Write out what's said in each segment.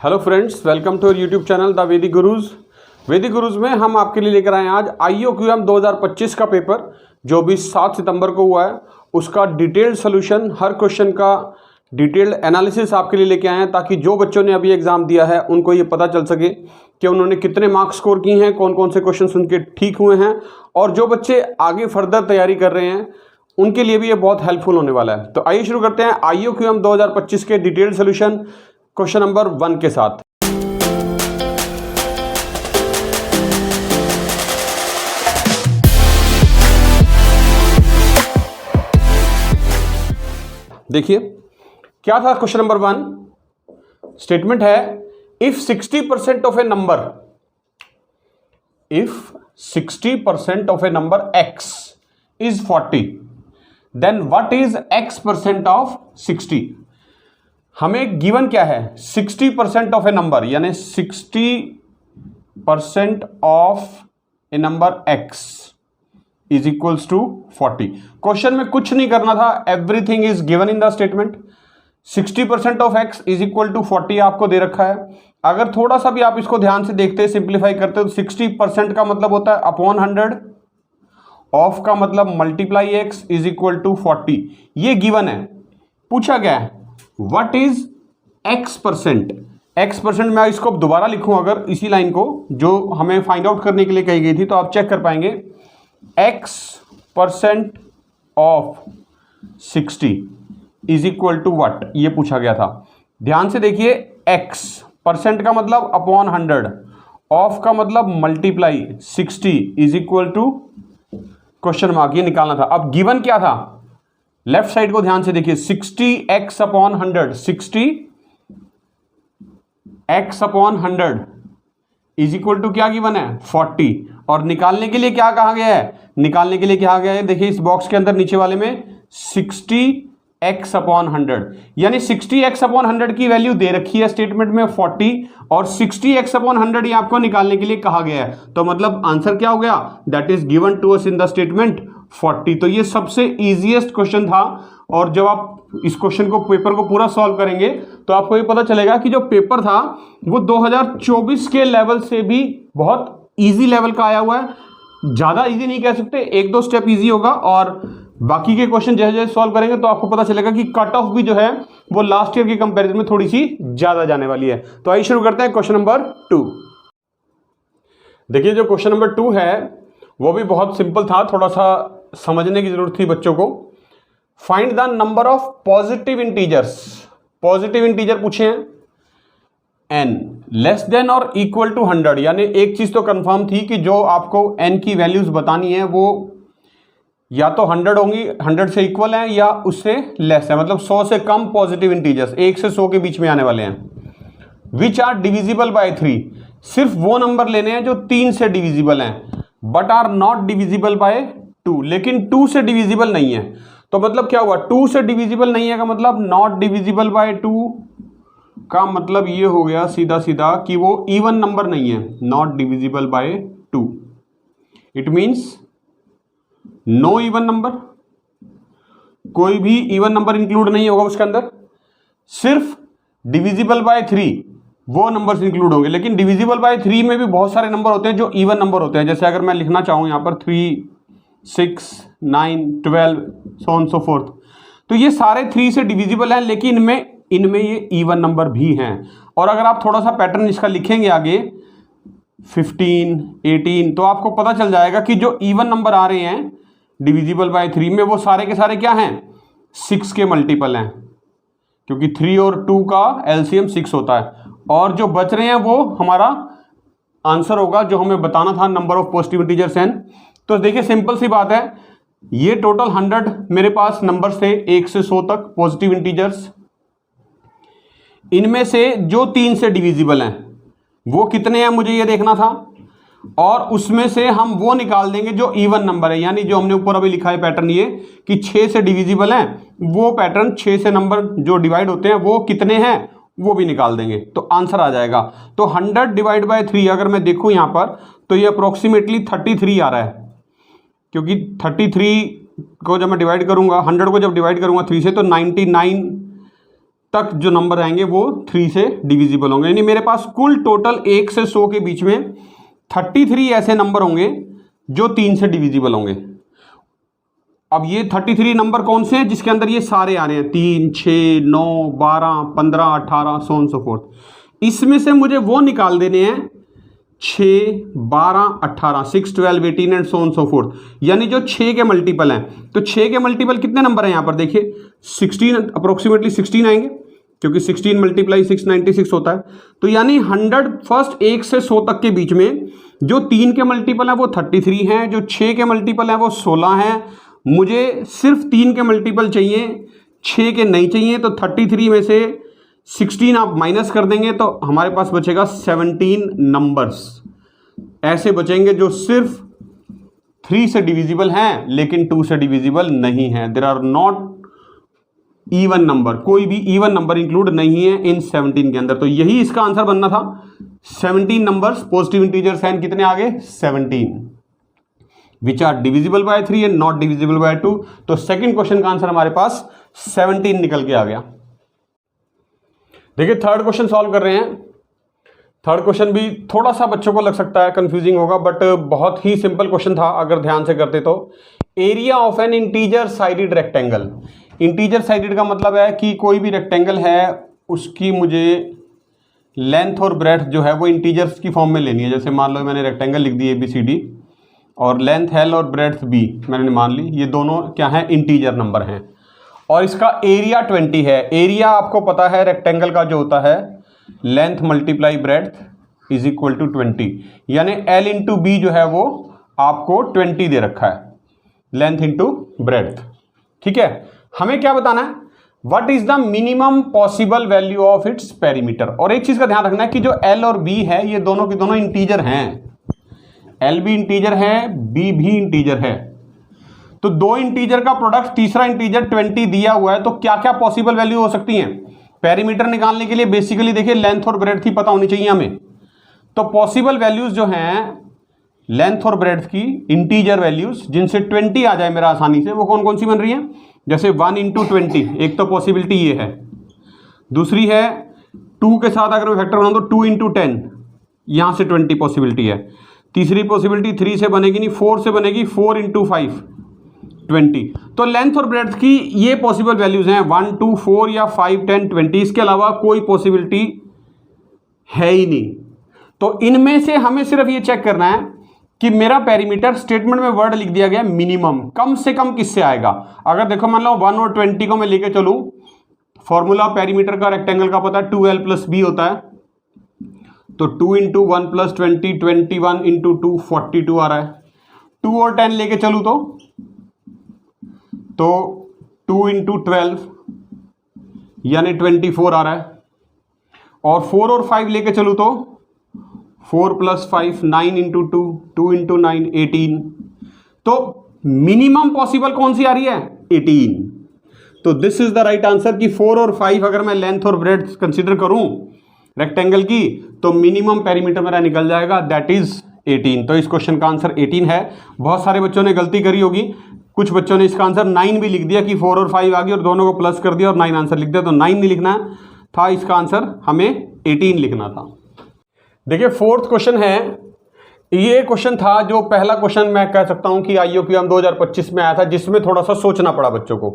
Hello friends, welcome to YouTube channel the Vedic Gurus. वैदिक गुरुज में हम आपके लिए लेकर आए आज IOQM 2025 का पेपर जो भी 7 सितंबर को हुआ है, उसका डिटेल्ड सोल्यूशन, हर क्वेश्चन का डिटेल्ड एनालिसिस आपके लिए लेके आए हैं, ताकि जो बच्चों ने अभी एग्जाम दिया है उनको ये पता चल सके कि उन्होंने कितने मार्क्स स्कोर किए हैं, कौन कौन से क्वेश्चन उनके ठीक हुए हैं, और जो बच्चे आगे फर्दर तैयारी कर रहे हैं उनके लिए भी ये बहुत हेल्पफुल होने वाला है। तो आइए शुरू करते हैं IOQM 2025 के डिटेल्ड सोल्यूशन क्वेश्चन नंबर 1 के साथ। देखिए क्या था क्वेश्चन नंबर 1। स्टेटमेंट है if 60% of a number, if 60% of a number x is 40, then what is x% of 60। हमें गिवन क्या है, 60% ऑफ ए नंबर, यानी 60% of a number x is equals to 40। Question में कुछ नहीं करना था, everything is given in the statement. 60% of x is equal to 40 आपको दे रखा है। अगर थोड़ा सा भी आप इसको ध्यान से देखते, सिंप्लीफाई करते, तो 60% का मतलब होता है अपॉन 100, ऑफ का मतलब multiply x is equal to 40। ये गिवन है। पूछा गया है व्हाट इज x%। x% मैं इसको दोबारा लिखूं, अगर इसी लाइन को जो हमें फाइंड आउट करने के लिए कही गई थी, तो आप चेक कर पाएंगे x% of 60 is equal to what, ये पूछा गया था। ध्यान से देखिए, x परसेंट का मतलब अपॉन 100, ऑफ का मतलब multiply 60 is equal to question mark, ये निकालना था। अब गिवन क्या था, लेफ्ट साइड को ध्यान से देखिए, 60x upon 100, 60x upon 100 is equal to क्या गिवन है, 40। और निकालने के लिए क्या कहा गया है, निकालने के लिए क्या कहा गया है, देखिए इस बॉक्स के अंदर नीचे वाले में 60x अपॉन 100, यानी 60x अपॉन 100 की वैल्यू दे रखी है स्टेटमेंट में 40, और 60x अपॉन 100 ये आपको निकालने के लिए कहा गया है। तो मतलब आंसर क्या हो गया, that is given to us in the statement 40। तो ये सबसे इजीएस्ट क्वेश्चन था, और जब आप इस क्वेश्चन को, पेपर को पूरा सॉल्व करेंगे तो आपको ये पता चलेगा कि जो पेपर था वो 2024 के लेवल से भी बहुत इजी लेवल का आया हुआ है। ज़्यादा इजी नहीं कह सकते, 1-2 स्टेप इजी होगा, और बाकी के क्वेश्चन जैसे जैसे सॉल्व करेंगे तो आपको पता चलेगा कि कट ऑफ भी जो है वो लास्ट ईयर के कंपैरिजन में थोड़ी सी ज़्यादा जाने वाली है। तो आइए शुरू करते हैं क्वेश्चन नंबर 2। देखिए जो क्वेश्चन नंबर 2 है वो भी बहुत सिंपल था, थोड़ा सा समझने की जरूरत थी बच्चों को। Find the number of positive integers, positive integer पूछे हैं, n लेस देन और इक्वल टू 100, यानी एक चीज तो कंफर्म थी कि जो आपको n की वैल्यूज बतानी है वो या तो 100 होंगी, 100 से इक्वल है, या उससे लेस है, मतलब 100 से कम पॉजिटिव इंटीजर्स, 1 से 100 के बीच में आने वाले हैं। विच आर डिविजिबल बाय 3, सिर्फ वो नंबर लेने हैं जो 3 से डिविजिबल हैं, but are not divisible by 2, लेकिन 2 से डिविजिबल नहीं है। तो मतलब क्या हुआ, 2 से डिविजिबल नहीं है का मतलब नॉट डिविजिबल बाय 2 का मतलब ये हो गया सीधा सीधा कि वो इवन नंबर नहीं है, not divisible by 2। It means no even number, कोई भी इवन नंबर इंक्लूड नहीं होगा उसके अंदर, सिर्फ डिविजिबल बाय 3 वो नंबर्स इंक्लूड होंगे। लेकिन डिविजिबल बाय 3 में भी बहुत सारे नंबर होते हैं जो इवन नंबर होते हैं। जैसे अगर मैं लिखना चाहूं यहां पर 3, 6, 9, 12 सो ऑन सो फोर्थ, तो ये सारे 3 से डिविजिबल हैं, लेकिन इनमें ये इवन नंबर भी हैं। और अगर आप थोड़ा सा पैटर्न इसका लिखेंगे आगे 15, 18, तो आपको पता चल जाएगा कि जो इवन नंबर आ रहे हैं डिविजिबल बाय 3 में, वो सारे के सारे क्या हैं, 6 के मल्टीपल हैं, क्योंकि 3 और 2 का एलसीएम 6 होता है। और जो बच रहे हैं वो हमारा आंसर होगा, जो हमें बताना था, number of positive integers n। तो देखिए सिंपल सी बात है, ये टोटल 100 मेरे पास नंबर्स थे 1 से 100 तक पॉजिटिव इंटीजर्स। इनमें से जो 3 से डिविजिबल हैं वो कितने हैं मुझे ये देखना था, और उसमें से हम वो निकाल देंगे जो इवन नंबर है, यानी जो हमने ऊपर अभी लिखा है पैटर्न ये कि 6 से डिविजिबल हैं, वो पैटर्न 6 से नंबर जो डिवाइड होते हैं वो कितने हैं वो भी निकाल देंगे, तो आंसर आ जाएगा। तो 100 डिवाइड बाय 3 अगर मैं देखूं यहां पर, तो ये अप्रोक्सीमेटली 33 आ रहा है, क्योंकि 33 को जब मैं डिवाइड करूंगा, 100 को जब डिवाइड करूंगा 3 से, तो 99 तक जो नंबर आएंगे वो 3 से डिविजिबल होंगे। यानी मेरे पास कुल टोटल 1 से 100 के बीच में 33 ऐसे नंबर होंगे जो 3 से डिविजिबल होंगे। अब ये 33 नंबर कौन से हैं? जिसके अंदर ये सारे आ रहे हैं 3, 6, 9, 12, 15, 18, सो ऑन सो फोर्थ। इसमें से मुझे वो निकाल देने हैं 6, 12, 18, 6, 12, 18 and so on so fourth, यानी जो 6 के मल्टीपल हैं। तो 6 के मल्टीपल कितने नंबर हैं यहाँ पर देखिए 16, अप्रोक्सीमेटली 16 आएंगे, क्योंकि 16 मल्टीप्लाई 6 96 होता है। तो यानी 100 फर्स्ट 1 से 100 तक के बीच में जो 3 के मल्टीपल हैं वो 33 हैं, जो 6 के मल्टीपल हैं वो 16 हैं। मुझे सिर्फ 3 के मल्टीपल चाहिए, 6 के नहीं चाहिए। तो 33 में से 16 आप माइनस कर देंगे तो हमारे पास बचेगा 17 नंबर्स ऐसे बचेंगे जो सिर्फ 3 से डिविजिबल हैं लेकिन 2 से डिविजिबल नहीं है। There are not even number, कोई भी इवन नंबर इंक्लूड नहीं है इन 17 के अंदर। तो यही इसका आंसर बनना था। 17 नंबर्स पॉजिटिव इंटीजर्स हैं, कितने आगे 17, which are divisible by 3 and not divisible by 2। तो सेकंड क्वेश्चन का आंसर हमारे पास 17 निकल के आ गया। देखिए थर्ड क्वेश्चन सॉल्व कर रहे हैं। थर्ड क्वेश्चन भी थोड़ा सा बच्चों को लग सकता है कंफ्यूजिंग होगा, बट बहुत ही सिंपल क्वेश्चन था अगर ध्यान से करते तो। Area of N integer sided rectangle. Integer sided का मतलब है कि कोई भी रेक्टेंगल है उसकी मुझे लेंथ और ब्रेड्थ जो है वो इंटीजर्स की फॉर्म में लेनी है। जैसे मान लो मैंने रेक्टेंगल लिख दी ABCD और लेंथ L और ब्रेड्थ B मैंने मान ली, ये दोनों क्या है इंटीजर नंबर हैं और इसका एरिया 20 है। एरिया आपको पता है रेक्टेंगल का जो होता है length multiply breadth is equal to 20, यानी L इंटू B जो है वो आपको 20 दे रखा है, लेंथ इंटू ब्रेड्थ। ठीक है, हमें क्या बताना है, what is the minimum possible value of its perimeter. और एक चीज का ध्यान रखना है कि जो L और B है ये दोनों के दोनों इंटीजर हैं। L भी इंटीजर है, B भी इंटीजर है। तो दो इंटीजर का प्रोडक्ट तीसरा इंटीजर 20 दिया हुआ है, तो क्या क्या पॉसिबल वैल्यू हो सकती हैं पेरीमीटर निकालने के लिए। बेसिकली देखिए लेंथ और ब्रेड्थ ही पता होनी चाहिए हमें। तो पॉसिबल वैल्यूज जो हैं लेंथ और ब्रेड्थ की इंटीजर वैल्यूज जिनसे 20 आ जाए मेरा आसानी से, वो कौन कौन सी बन रही हैं। जैसे 1 इंटू 20, एक तो पॉसिबिलिटी ये है। दूसरी है 2 के साथ अगर मैं फैक्टर बनाऊं तो 2 इंटू 10, यहां से 20 पॉसिबिलिटी है। तीसरी पॉसिबिलिटी 3 से बनेगी नहीं, 4 से बनेगी, 4 इंटू 5 20। तो लेंथ और ब्रेड्थ की ये पॉसिबल वैल्यूज हैं 1, 2, 4 या 5, 10, 20। इसके अलावा कोई पॉसिबिलिटी है ही नहीं। तो इनमें से हमें सिर्फ ये चेक करना है कि मेरा पेरीमीटर, स्टेटमेंट में वर्ड लिख दिया गया मिनिमम, कम से कम किससे आएगा। अगर देखो मान लो 1 और 20 को मैं लेके चलूं, फॉर्मूला पेरीमीटर का रेक्टेंगल का पता है 2L प्लस B होता है। तो 2 इंटू 1 प्लस 20, 21 इंटू 2 42 आ रहा है। 2 और 10 लेके चलूं तो 2 इंटू 12 यानी 24 आ रहा है। और 4 और 5 लेके चलूं तो 4 प्लस 5 9 इंटू 2, 2 इंटू 9 18। तो मिनिमम पॉसिबल कौन सी आ रही है 18। तो this is the right answer कि 4 और 5 अगर मैं लेंथ और ब्रेड्थ कंसीडर करूं रेक्टेंगल की तो मिनिमम पेरीमीटर मेरा निकल जाएगा, दैट इज 18। तो इस क्वेश्चन का आंसर 18 है। बहुत सारे बच्चों ने गलती करी होगी, कुछ बच्चों ने इसका आंसर 9 भी लिख दिया कि 4 और 5 आ गई और दोनों को प्लस कर दिया और 9 आंसर लिख दिया। तो 9 नहीं लिखना था, इसका आंसर हमें 18 लिखना था। देखिए फोर्थ क्वेश्चन है, ये क्वेश्चन था जो पहला क्वेश्चन मैं कह सकता हूं कि IUPM 2025 में आया था, जिसमें थोड़ा सा सोचना पड़ा बच्चों को।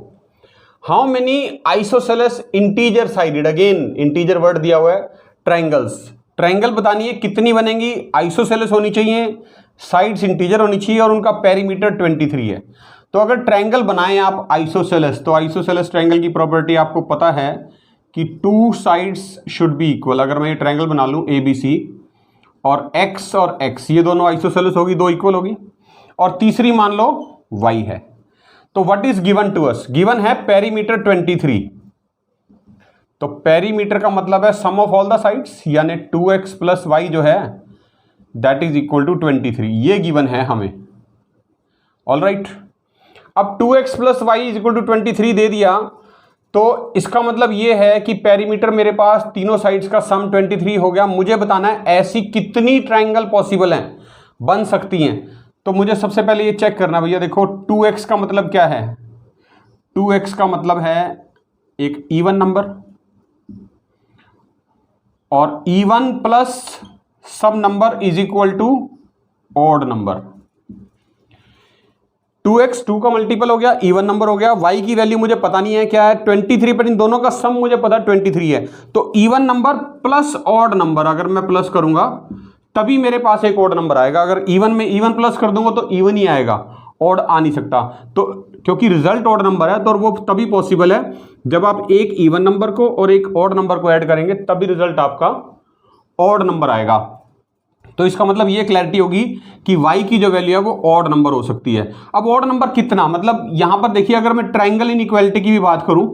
How many isosceles integer sided, again integer word दिया हुआ है, ट्रायंगल्स। ट्रायंगल बतानी है कितनी बनेंगी, आइसोसेलेस होनी चाहिए, साइड्स इंटीजर होनी चाहिए और उनका पेरीमीटर 23 है। तो अगर ट्रायंगल बनाएं आप आइसोसेलेस, तो आइसोसेलेस ट्रायंगल की प्रॉपर्टी आपको पता है कि 2 साइड्स शुड बी इक्वल। अगर मैं ये ट्रायंगल बना लूं ABC और x और x, ये दोनों आइसोसेलेस होगी, 2 इक्वल होगी। और तीसरी मान लो y है। तो what is given to us, given है पेरीमीटर 23। तो पेरीमीटर का मतलब है sum of all the sides, यानी 2x प्लस y जो है दैट इज इक्वल टू 23, ये गिवन है हमें। ऑल राइट, अब 2x plus y is equal to 23 दे दिया, तो इसका मतलब ये है कि पेरीमीटर मेरे पास तीनों साइड्स का सम 23 हो गया। मुझे बताना है ऐसी कितनी ट्रायंगल पॉसिबल हैं, बन सकती हैं। तो मुझे सबसे पहले ये चेक करना, भैया देखो 2x का मतलब क्या है, 2x का मतलब है एक इवन नंबर, और इवन प्लस सब number is equal to odd number. 2x 2 का मल्टीपल हो गया, इवन नंबर हो गया। y की वैल्यू मुझे पता नहीं है क्या है, 23, पर इन दोनों का सम मुझे पता 23 है। तो even number plus odd number, अगर मैं प्लस करूंगा तभी मेरे पास एक ऑड नंबर आएगा। अगर इवन में इवन प्लस कर दूंगा तो इवन ही आएगा, ऑड आ नहीं सकता। तो क्योंकि रिजल्ट ऑड नंबर है तो वो तभी पॉसिबल है जब आप एक इवन नंबर को और एक ऑड नंबर को ऐड करेंगे, तभी रिजल्ट आपका ऑड नंबर आएगा। तो इसका मतलब ये क्लैरिटी होगी कि y की जो वैल्यू है वो ऑड नंबर हो सकती है। अब ऑड नंबर कितना, मतलब यहां पर देखिए, अगर मैं ट्रायंगल इनइक्वालिटी की भी बात करूं,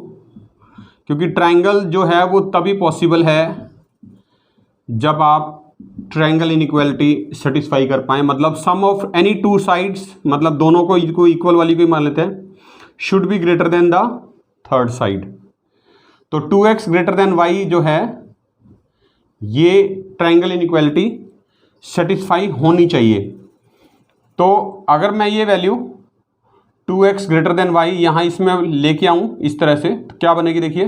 क्योंकि ट्रायंगल जो है वो तभी पॉसिबल है जब आप ट्रायंगल इनइक्वालिटी सेटिस्फाई कर पाए, मतलब सम ऑफ एनी टू साइड्स, मतलब दोनों को इक्वल वाली को मान लेते हैं, should be greater than the third side. तो 2x ग्रेटर देन y जो है ये ट्रायंगल इनइक्वालिटी सेटिस्फाई होनी चाहिए। तो अगर मैं ये value 2x greater than y यहाँ इसमें लेके आऊँ इस तरह से, तो क्या बनेगी देखिए,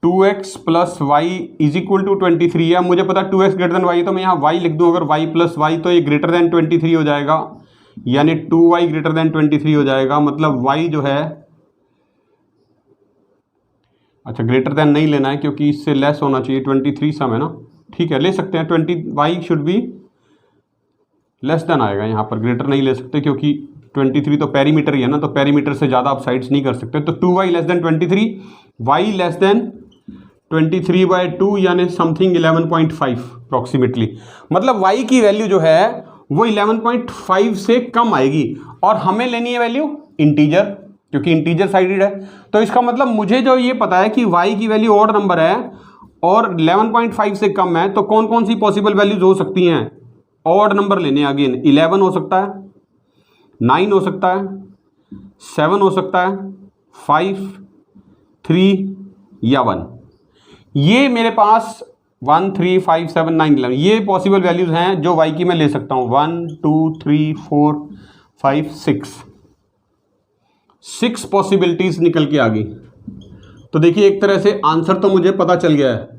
2x plus y is equal to 23 है। मुझे पता 2x ग्रेटर देन y, तो मैं यहाँ y लिख दूँ, अगर y प्लस वाई तो ये ग्रेटर देन 23 हो जाएगा, यानी 2y ग्रेटर देन 23 हो जाएगा। मतलब y जो है, अच्छा ग्रेटर देन नहीं लेना है क्योंकि इससे लेस होना चाहिए, 23 सम है ना, ठीक है ले सकते हैं, 20y should be less than आएगा यहाँ पर, ग्रेटर नहीं ले सकते क्योंकि 23 तो पेरीमीटर ही है ना, तो पेरीमीटर से ज़्यादा आप साइड्स नहीं कर सकते। तो 2y less than 23, y less than 23/2 यानी समथिंग 11.5 अप्रॉक्सीमेटली। मतलब y की वैल्यू जो है वो 11.5 से कम आएगी, और हमें लेनी है वैल्यू इंटीजर, क्योंकि इंटीजर साइडेड है। तो इसका मतलब मुझे जो ये पता है कि y की वैल्यू ऑड नंबर है और 11.5 से कम है, तो कौन कौन सी पॉसिबल वैल्यूज हो सकती हैं, ऑड नंबर लेने। अगेन 11 हो सकता है, 9 हो सकता है, 7 हो सकता है, 5, 3 या 1। ये मेरे पास 1, 3, 5, 7, 9, 11 ये पॉसिबल वैल्यूज हैं जो y की मैं ले सकता हूँ। 1, 2, 3, 4, 5, 6 पॉसिबिलिटीज निकल के आ गई। तो देखिए एक तरह से आंसर तो मुझे पता चल गया है,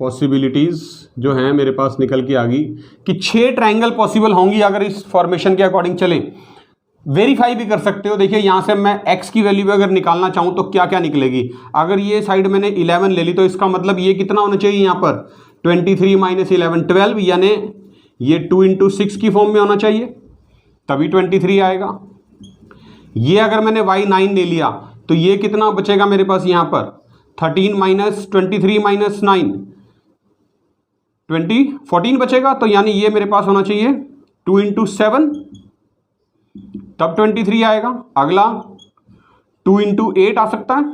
पॉसिबिलिटीज जो हैं मेरे पास निकल के आ गई कि 6 ट्रायंगल पॉसिबल होंगी अगर इस फॉर्मेशन के अकॉर्डिंग चले। वेरीफाई भी कर सकते हो, देखिए यहाँ से मैं x की वैल्यू अगर निकालना चाहूँ तो क्या क्या निकलेगी। अगर ये साइड मैंने 11 ले ली तो इसका मतलब ये कितना होना चाहिए यहाँ पर, 23 - 11 12, यानी ये 2 × 6 की फॉर्म में होना चाहिए, तभी 23 आएगा। ये अगर मैंने y 9 ले लिया तो ये कितना बचेगा मेरे पास यहाँ पर, 13 - 23 - 9 14 बचेगा। तो यानी ये मेरे पास होना चाहिए 2 × 7, तब 23 आएगा। अगला 2 × 8 आ सकता है,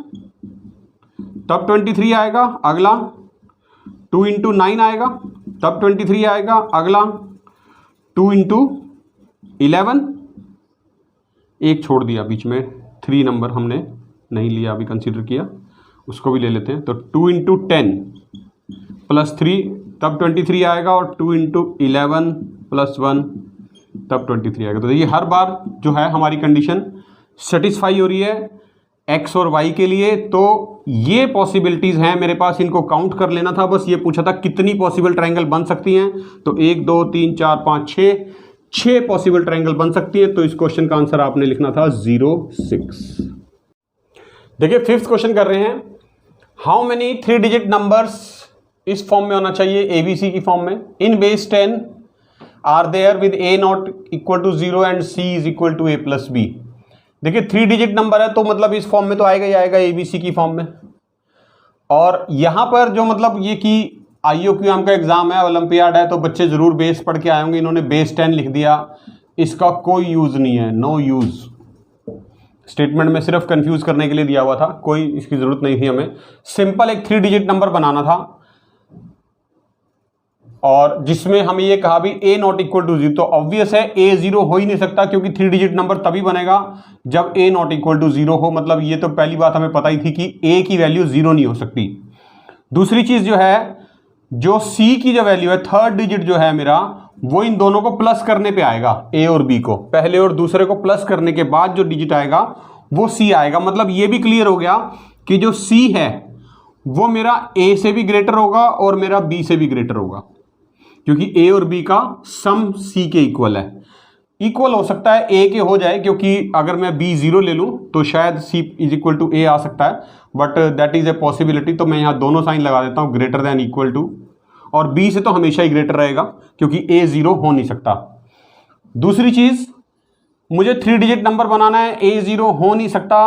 तब 23 आएगा। अगला 2 × 9 आएगा, तब 23 आएगा। अगला 2 × 11, एक छोड़ दिया बीच में, 3 नंबर हमने नहीं लिया अभी, कंसीडर किया, उसको भी ले लेते हैं। तो 2 × 10 + 3 तब 23 आएगा, और 2 × 11 + 1 तब 23 आएगा। तो देखिए हर बार जो है हमारी कंडीशन सेटिस्फाई हो रही है x और y के लिए। तो ये पॉसिबिलिटीज़ हैं मेरे पास, इनको काउंट कर लेना था, बस ये पूछा था कितनी पॉसिबल ट्रायंगल बन सकती हैं। तो 1, 2, 3, 4, 5, 6 पॉसिबल ट्रायंगल बन सकती है। तो इस क्वेश्चन का आंसर आपने लिखना था 0, 6। देखिए 5th क्वेश्चन कर रहे हैं, हाउ मेनी 3 डिजिट नंबर्स इस फॉर्म में होना चाहिए, ABC की फॉर्म में, in base 10 are there with a not equal to 0 and c is equal to a + b। देखिए 3 डिजिट नंबर है तो मतलब इस फॉर्म में तो आएगा ही आएगा, ABC की फॉर्म में। और यहाँ पर जो मतलब ये कि IOQM का एग्जाम है, ओलंपियाड है, तो बच्चे जरूर बेस पढ़ के आए होंगे। इन्होंने बेस 10 लिख दिया, इसका कोई यूज नहीं है, नो यूज। स्टेटमेंट में सिर्फ कंफ्यूज करने के लिए दिया हुआ था, कोई इसकी जरूरत नहीं थी हमें। सिंपल एक 3 डिजिट नंबर बनाना था, और जिसमें हमें ये कहा भी a नॉट इक्वल टू 0। तो ऑब्वियस है a 0 हो ही नहीं सकता, क्योंकि 3 डिजिट नंबर तभी बनेगा जब a नॉट इक्वल टू 0 हो। मतलब ये तो पहली बात हमें पता ही थी कि a की वैल्यू 0 नहीं हो सकती। दूसरी चीज जो है, जो c की जो वैल्यू है, थर्ड डिजिट जो है मेरा, वो इन दोनों को प्लस करने पे आएगा, a और b को, पहले और दूसरे को प्लस करने के बाद जो डिजिट आएगा वो c आएगा। मतलब ये भी क्लियर हो गया कि जो c है वो मेरा ए से भी ग्रेटर होगा और मेरा बी से भी ग्रेटर होगा, क्योंकि ए और बी का सम सी के इक्वल है। इक्वल हो सकता है ए के हो जाए, क्योंकि अगर मैं बी 0 ले लूं तो शायद सी इज इक्वल टू ए आ सकता है, but that is a possibility. तो मैं यहाँ दोनों साइन लगा देता हूँ, ग्रेटर देन इक्वल टू, और बी से तो हमेशा ही ग्रेटर रहेगा क्योंकि ए 0 हो नहीं सकता। दूसरी चीज, मुझे 3 डिजिट नंबर बनाना है, ए 0 हो नहीं सकता,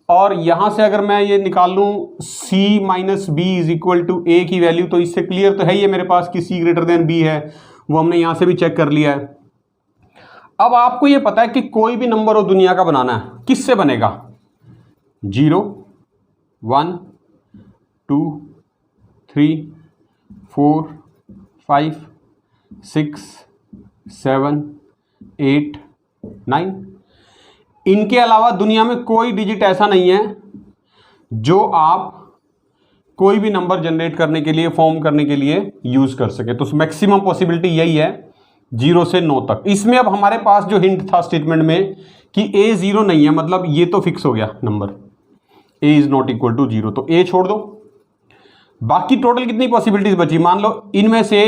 और यहां से अगर मैं ये निकाल लूं c minus B is equal to A की वैल्यू, तो इससे क्लियर तो है ये मेरे पास कि c ग्रेटर देन b है, वो हमने यहां से भी चेक कर लिया है। अब आपको ये पता है कि कोई भी नंबर हो दुनिया का बनाना है, किससे बनेगा? 0 1 2 3 4 5 6 7 8 9। इनके अलावा दुनिया में कोई डिजिट ऐसा नहीं है जो आप कोई भी नंबर जनरेट करने के लिए, फॉर्म करने के लिए यूज कर सके। तो मैक्सिमम पॉसिबिलिटी यही है 0 से 9 तक। इसमें अब हमारे पास जो हिंट था स्टेटमेंट में कि a 0 नहीं है, मतलब ये तो फिक्स हो गया number, a is not equal to 0, तो a छोड़ दो। बाकी टोटल कितनी पॉसिबिलिटीज बची? मान लो इनमें से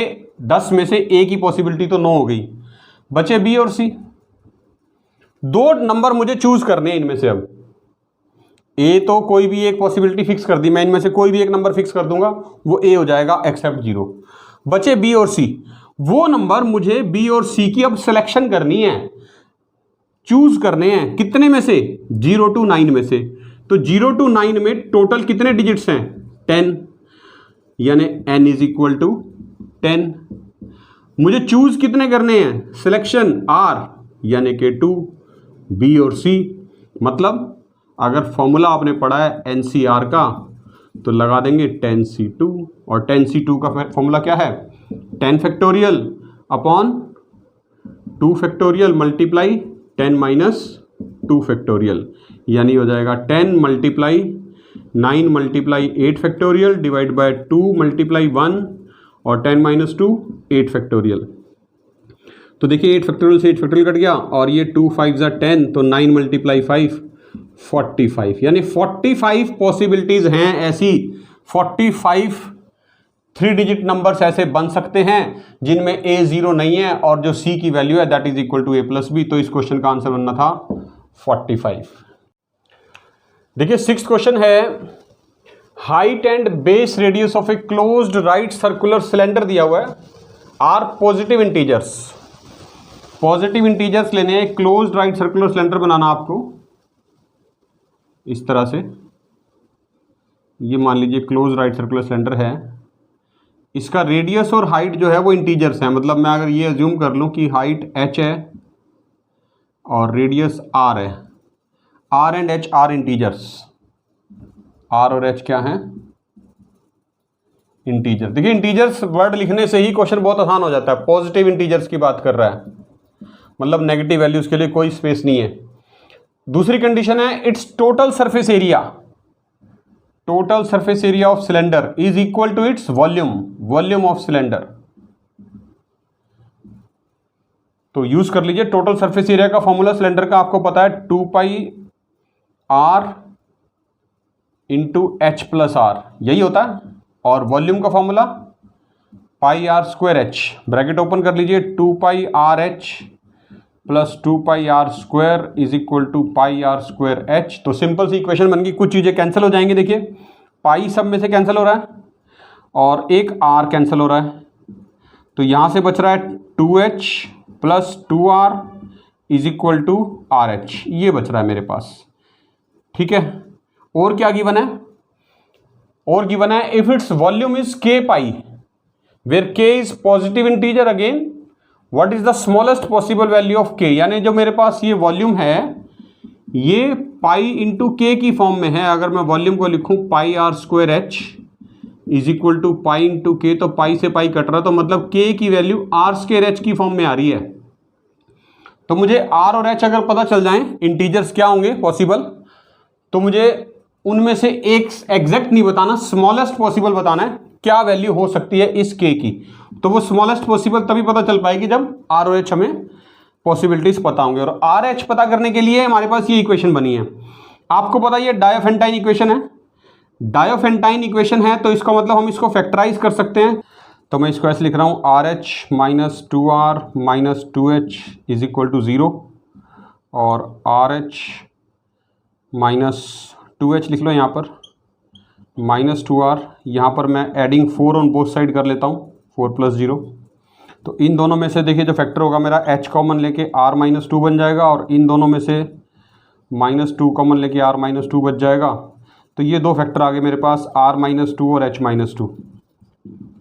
10 में से a की पॉसिबिलिटी तो 9 हो गई, बचे b और c। 2 नंबर मुझे चूज करने हैं इनमें से। अब a तो कोई भी एक पॉसिबिलिटी फिक्स कर दी, मैं इनमें से कोई भी एक नंबर फिक्स कर दूंगा, वो a हो जाएगा एक्सेप्ट 0। बचे b और c, वो नंबर मुझे b और c की अब सिलेक्शन करनी है, चूज करने हैं। कितने में से? 0 to 9 में से। तो 0 to 9 में टोटल कितने डिजिट्स हैं? 10, यानी n इज इक्वल टू 10। मुझे चूज कितने करने हैं? सिलेक्शन r, यानी कि 2, b और c। मतलब अगर फॉर्मूला आपने पढ़ा है NCR का तो लगा देंगे 10C2, और 10C2 का फॉर्मूला क्या है? 10 factorial upon 2 factorial multiply 10 minus 2 factorial, यानी हो जाएगा 10 multiply 9 multiply 8 factorial divide by 2 multiply 1 और 10 माइनस 2 8 फैक्टोरियल। तो देखिए 8 फैक्टोरियल से 8 फैक्टोरियल कट गया, और ये 2 5 10, तो 9 मल्टीप्लाई 5 45, यानी 45 पॉसिबिलिटीज हैं ऐसी। 45 3 डिजिट नंबर्स ऐसे बन सकते हैं जिनमें a 0 नहीं है और जो c की वैल्यू है that is equal to a plus b। तो इस क्वेश्चन का आंसर बनना था 45। देखिए 6th क्वेश्चन है, height and base radius of a closed right circular cylinder दिया हुआ है, are positive integers. Positive integers लेने हैं, क्लोज्ड राइट सर्कुलर सिलेंडर बनाना आपको इस तरह से। ये मान लीजिए क्लोज राइट सर्कुलर सिलेंडर है, इसका रेडियस और हाइट जो है वो इंटीजर्स है। मतलब मैं अगर ये अज्यूम कर लूँ कि हाइट h है और रेडियस r है, r and h are integers. r और h क्या हैं? इंटीजर। देखिए इंटीजर्स वर्ड लिखने से ही क्वेश्चन बहुत आसान हो जाता है। पॉजिटिव इंटीजर्स की बात कर रहा है, मतलब नेगेटिव वैल्यूज के लिए कोई स्पेस नहीं है। दूसरी कंडीशन है its total surface area, total surface area of cylinder is equal to its volume, volume of cylinder. तो यूज कर लीजिए टोटल सरफेस एरिया का फॉर्मूला सिलेंडर का आपको पता है 2 pi r into H plus R, यही होता है। और वॉल्यूम का formula pi R square H, bracket open कर लीजिए, 2 pi R H plus 2 pi R square is equal to pi R square h. तो सिंपल सी इक्वेशन बन गई, कुछ चीज़ें कैंसिल हो जाएंगी। देखिए पाई सब में से कैंसिल हो रहा है और एक आर कैंसिल हो रहा है, तो यहाँ से बच रहा है 2h plus 2r is equal to r h, ये बच रहा है मेरे पास। ठीक है, और क्या गिवन है? और गिवन है if its volume is k pi where k is positive integer, again what is the smallest possible value of k। यानी जो मेरे पास ये वॉल्यूम है ये पाई इंटू के की फॉर्म में है। अगर मैं वॉल्यूम को लिखूं pi R square H is equal to pi into K, तो पाई से पाई कट रहा है, तो मतलब k की वैल्यू आर स्क्वायर एच की फॉर्म में आ रही है। तो मुझे r और h अगर पता चल जाएं इंटीजर्स क्या होंगे पॉसिबल, तो मुझे उनमें से एक एग्जैक्ट नहीं बताना, स्मॉलेस्ट पॉसिबल बताना है क्या वैल्यू हो सकती है इस k की। तो वो स्मॉलेस्ट पॉसिबल तभी पता चल पाएगी जब r और h हमें पॉसिबिलिटीज पता होंगे। और आर एच पता करने के लिए हमारे पास ये इक्वेशन बनी है। आपको पता है ये डायफेंटाइन इक्वेशन है। डायोफेंटाइन इक्वेशन है तो इसका मतलब हम इसको फैक्टराइज कर सकते हैं। तो मैं इसको ऐसे लिख रहा हूँ, RH minus 2R minus 2H is equal to 0 और RH माइनस 2H लिख लो यहाँ पर माइनस 2R, यहाँ पर मैं एडिंग 4 ऑन बोथ साइड कर लेता हूँ, 4 प्लस 0। तो इन दोनों में से देखिए जो फैक्टर होगा मेरा H कॉमन लेके R माइनस 2 बन जाएगा और इन दोनों में से माइनस 2 कॉमन लेके R माइनस 2 बच जाएगा। तो ये दो फैक्टर आ गए मेरे पास, R माइनस 2 और H minus 2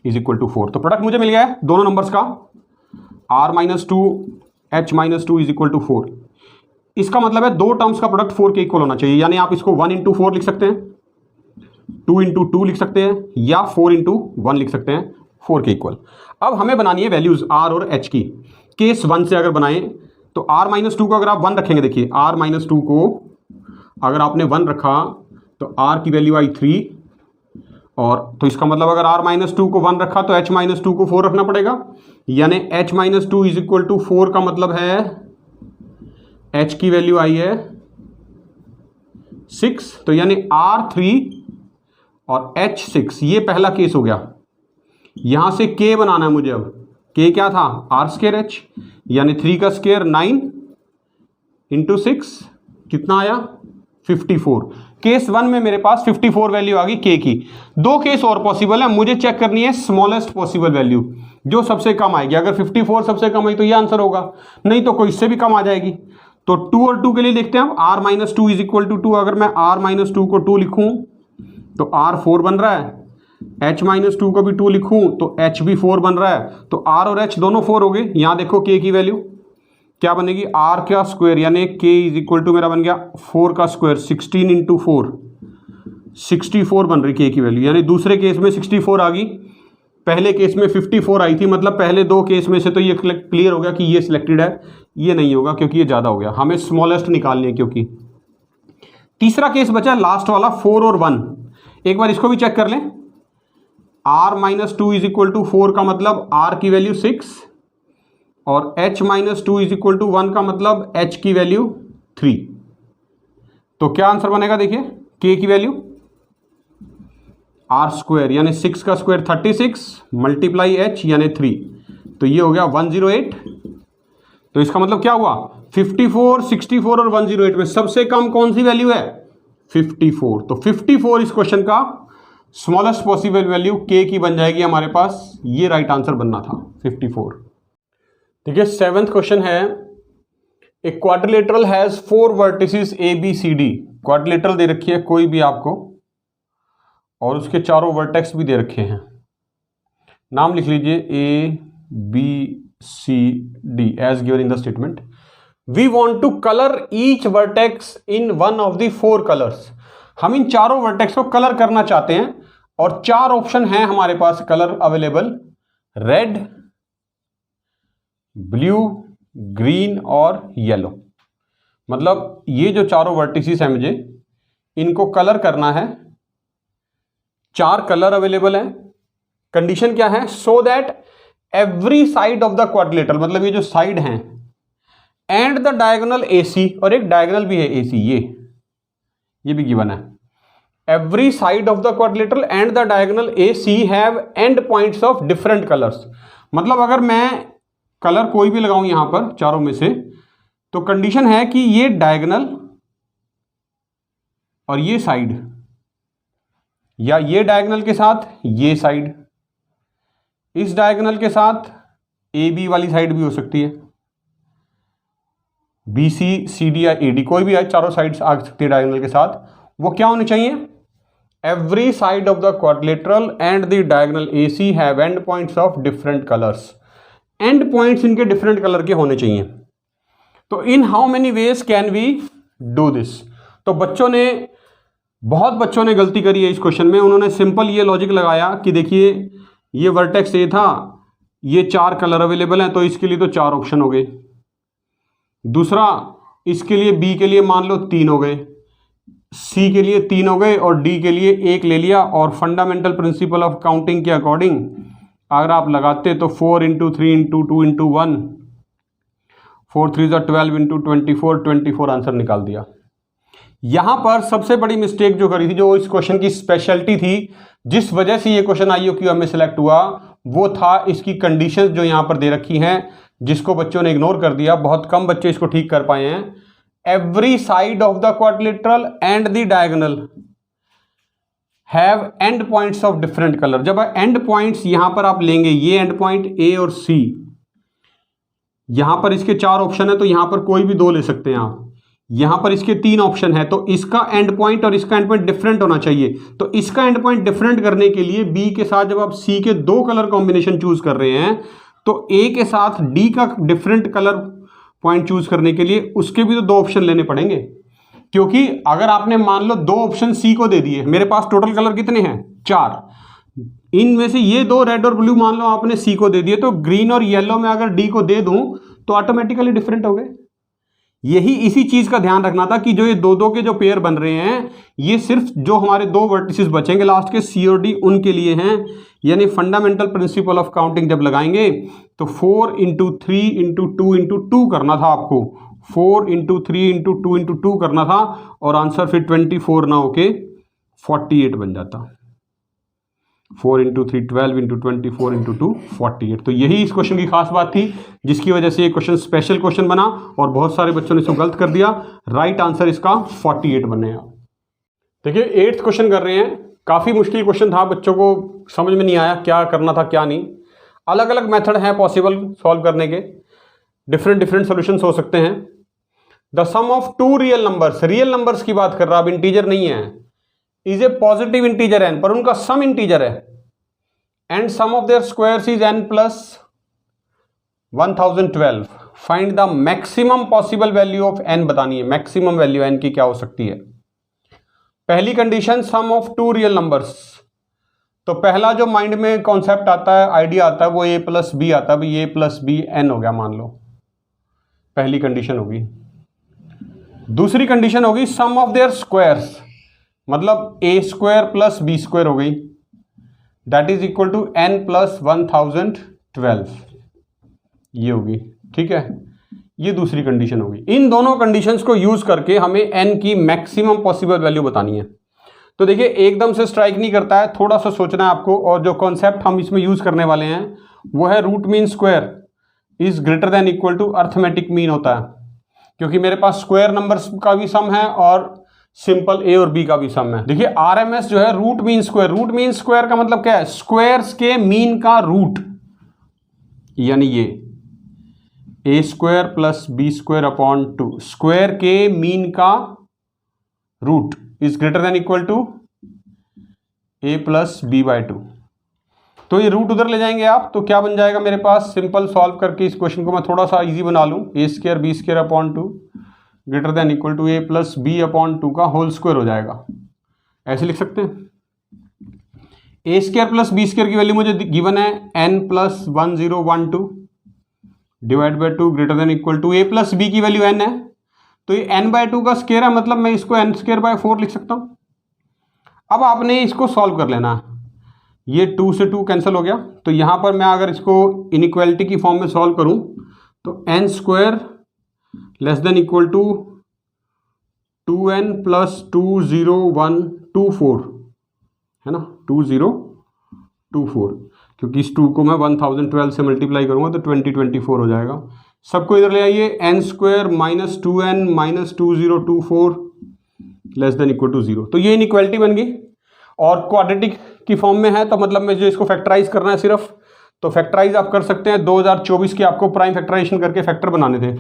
is equal to 4। तो प्रोडक्ट मुझे मिल गया है दोनों नंबर्स का, R minus 2 H minus 2 is equal to 4। इसका मतलब है दो टर्म्स का प्रोडक्ट 4 के इक्वल होना चाहिए, यानी आप इसको 1 इंटू 4 लिख सकते हैं, 2 इंटू 2 लिख सकते हैं या 4 इंटू 1 लिख सकते हैं 4 के इक्वल। अब हमें बनानी है वैल्यूज R और H की। केस 1 से अगर बनाएं तो R माइनस 2 को अगर आप 1 रखेंगे, देखिए R माइनस 2 को अगर आपने 1 रखा तो R की वैल्यू आई 3, और तो इसका मतलब अगर R माइनस 2 को 1 रखा तो H माइनस 2 को 4 रखना पड़ेगा, यानी H minus 2 is equal to 4 का मतलब है H की वैल्यू आई है 6, तो यानी R3 और H6, ये पहला केस हो गया। यहां से K बनाना है मुझे, अब K क्या था, R स्क्वायर H, यानी 3 का स्क्वायर 9 इंटू 6 कितना आया 54। केस 1 में मेरे पास 54 वैल्यू आ गई K की। दो केस और पॉसिबल है, मुझे चेक करनी है स्मॉलेस्ट पॉसिबल वैल्यू जो सबसे कम आएगी। अगर 54 सबसे कम आई तो ये आंसर होगा, नहीं तो कोई इससे भी कम आ जाएगी। तो 2 और 2 के लिए देखते हैं हम, R minus 2 is equal to 2। अगर मैं R माइनस 2 को 2 लिखूं तो R 4 बन रहा है, H माइनस 2 को भी 2 लिखूं तो H भी 4 बन रहा है, तो R और H दोनों 4 हो गए। यहां देखो K की वैल्यू क्या बनेगी, R का स्क्वायर यानी K इज इक्वल टू मेरा बन गया 4 का स्क्वायर, 16 इंटू 4 64 बन रही K की वैल्यू, यानी दूसरे केस में 64 आ गई, पहले केस में 54 आई थी। मतलब पहले दो केस में से तो ये क्लियर हो गया कि ये सिलेक्टेड है, ये नहीं होगा क्योंकि ये ज़्यादा हो गया। हमें स्मॉलेस्ट निकालनी है क्योंकि तीसरा केस बचा लास्ट वाला 4 और 1। एक बार इसको भी चेक कर लें, R minus 2 is equal to 4 का मतलब R की वैल्यू 6 और H minus 2 is equal to 1 का मतलब H की वैल्यू 3। तो क्या आंसर बनेगा, देखिए K की वैल्यू R स्क्वायर यानी 6 का स्क्वायर 36 मल्टीप्लाई H यानी 3, तो ये हो गया 108। तो इसका मतलब क्या हुआ, 54, 64 और 108 में सबसे कम कौन सी वैल्यू है, 54। तो 54 इस क्वेश्चन का स्मॉलेस्ट पॉसिबल वैल्यू K की बन जाएगी हमारे पास, ये राइट आंसर बनना था 54। देखिए 7th क्वेश्चन है, a quadrilateral has 4 vertices ABCD। Quadrilateral दे रखी है कोई भी आपको और उसके चारों वर्टेक्स भी दे रखे हैं, नाम लिख लीजिए ABCD as given in the statement. We want to colour each vertex in one of the 4 colours. हम इन चारों वर्टेक्स को कलर करना चाहते हैं और 4 ऑप्शन हैं हमारे पास colour available, red, blue, green और येलो। मतलब ये जो चारों वर्टिसेस हैं मुझे इनको कलर करना है, 4 कलर अवेलेबल हैं। कंडीशन क्या है, so that every side of the quadrilateral, मतलब ये जो साइड हैं, एंड द डायगोनल AC, और एक डायगोनल भी है AC, ये भी गिवन है। Every side of the quadrilateral and the diagonal AC have end points of different colours. मतलब अगर मैं कलर कोई भी लगाऊं यहां पर चारों में से, तो कंडीशन है कि ये डायगोनल और ये साइड, या ये डायगोनल के साथ ये साइड, इस डायगोनल के साथ AB वाली साइड भी हो सकती है, BC, CD या AD, कोई भी है, चारों साइड्स आ सकती है डायगोनल के साथ। वो क्या होनी चाहिए, every side of the quadrilateral and the diagonal AC have end points of different colours. End points इनके डिफरेंट कलर के होने चाहिए। तो in how many ways can we do this. तो बहुत बच्चों ने गलती करी है इस क्वेश्चन में। उन्होंने सिंपल ये लॉजिक लगाया कि देखिए ये वर्टेक्स A था, ये 4 कलर अवेलेबल हैं तो इसके लिए तो 4 ऑप्शन हो गए। दूसरा इसके लिए B के लिए मान लो 3 हो गए, C के लिए 3 हो गए और D के लिए 1 ले लिया। और फंडामेंटल प्रिंसिपल ऑफ काउंटिंग के अकॉर्डिंग अगर आप लगाते तो 4 into 3 into 2 into 1, 4 3 12 into 24, 24 answer निकाल दिया। यहां पर सबसे बड़ी मिस्टेक जो करी थी, जो इस क्वेश्चन की स्पेशलिटी थी, जिस वजह से ये क्वेश्चन IOQM में सिलेक्ट हुआ, वो था इसकी कंडीशंस जो यहां पर दे रखी हैं, जिसको बच्चों ने इग्नोर कर दिया। बहुत कम बच्चे इसको ठीक कर पाए हैं। Every side of the quadrilateral and the diagonal have end points of different colour. जब एंड पॉइंट्स यहां पर आप लेंगे, ये एंड पॉइंट A और C, यहां पर इसके 4 ऑप्शन है, तो यहां पर कोई भी 2 ले सकते हैं आप। यहां पर इसके 3 ऑप्शन है, तो इसका एंड पॉइंट और इसका एंड पॉइंट डिफरेंट होना चाहिए। तो इसका एंड पॉइंट डिफरेंट करने के लिए B के साथ जब आप C के 2 कलर कॉम्बिनेशन चूज कर रहे हैं, तो A के साथ D का डिफरेंट कलर पॉइंट चूज करने के लिए उसके भी तो 2 ऑप्शन लेने पड़ेंगे। क्योंकि अगर आपने मान लो 2 ऑप्शन C को दे दिए, मेरे पास टोटल कलर कितने हैं? 4, इनमें से ये 2 रेड और ब्लू मान लो आपने C को दे दिए, तो ग्रीन और येलो में अगर D को दे दूं तो ऑटोमेटिकली डिफरेंट हो गए। यही इसी चीज का ध्यान रखना था कि जो ये 2-2 के जो पेयर बन रहे हैं, ये सिर्फ जो हमारे 2 वर्टिसेस बचेंगे लास्ट के C और D, उनके लिए हैं। यानी फंडामेंटल प्रिंसिपल ऑफ काउंटिंग जब लगाएंगे तो 4 × 3 × 2 × 2 करना था आपको, 4 × 3 × 2 × 2 करना था, और आंसर फिर 24 ना होके 48 बन जाता। 4 × 3 12 × 24 × 2 48। तो यही इस क्वेश्चन की खास बात थी, जिसकी वजह से ये क्वेश्चन स्पेशल क्वेश्चन बना और बहुत सारे बच्चों ने इसको गलत कर दिया। राइट आंसर इसका 48 बने। देखिए 8th क्वेश्चन कर रहे हैं। काफ़ी मुश्किल क्वेश्चन था, बच्चों को समझ में नहीं आया क्या करना था क्या नहीं। अलग अलग मेथड हैं पॉसिबल सॉल्व करने के, डिफरेंट सॉल्यूशंस हो सकते हैं। The sum of 2 real numbers, real numbers की बात कर रहा, अब इंटीजर नहीं है, is a positive integer n, पर उनका सम इंटीजर है, and sum of their squares is n + 1012। Find the maximum possible value of n बतानी है। मैक्सिमम वैल्यू n की क्या हो सकती है? पहली condition sum of 2 real numbers, तो पहला जो माइंड में कॉन्सेप्ट आता है, आइडिया आता है, वो a + b आता है। भाई a + b n हो गया मान लो, पहली कंडीशन होगी। दूसरी कंडीशन होगी सम ऑफ देयर स्क्वायर्स, मतलब a² + b² हो गई, that is equal to n + 1012, ये होगी। ठीक है, ये दूसरी कंडीशन होगी। इन दोनों कंडीशंस को यूज करके हमें n की मैक्सिमम पॉसिबल वैल्यू बतानी है। तो देखिए एकदम से स्ट्राइक नहीं करता है, थोड़ा सा सोचना है आपको। और जो कॉन्सेप्ट हम इसमें यूज करने वाले हैं वो है root mean square is greater than equal to arithmetic mean होता है, क्योंकि मेरे पास स्क्वायर नंबर्स का भी सम है और सिंपल a और b का भी सम है। देखिए RMS जो है root mean square, root mean square का मतलब क्या है? स्क्वायर्स के मीन का रूट, यानी ये a² + b² / 2, स्क्वायर के मीन का root is greater than equal to a + b/2। तो ये रूट उधर ले जाएंगे आप, तो क्या बन जाएगा मेरे पास? सिंपल सॉल्व करके इस क्वेश्चन को मैं थोड़ा सा इजी बना लूं, a² b² / 2 greater than equal to a + b/2 का होल स्क्वायर हो जाएगा। ऐसे लिख सकते हैं। a² + b² की वैल्यू मुझे गिवन है n + 1012 divide by 2 greater than equal to a + b की वैल्यू n है, तो ये n/2 का स्क्वायर है, मतलब मैं इसको n² / 4 लिख सकता हूँ। अब आपने इसको सॉल्व कर लेना है। ये 2 से 2 कैंसिल हो गया, तो यहाँ पर मैं अगर इसको इनइक्वालिटी की फॉर्म में सॉल्व करूँ तो n² less than equal to 2n + 20124 है ना, 2024, क्योंकि इस 2 को मैं 1012 से मल्टीप्लाई करूंगा तो 2024 हो जाएगा। सबको इधर ले आइए, n² - 2n - 2024 less than equal to 0। तो ये इनइक्वालिटी बन गई और क्वाड्रेटिक की फॉर्म में है, तो मतलब में जो इसको फैक्टराइज करना है सिर्फ, तो फैक्टराइज आप कर सकते हैं। 2024 के आपको प्राइम फैक्टराइजेशन करके फैक्टर बनाने थे,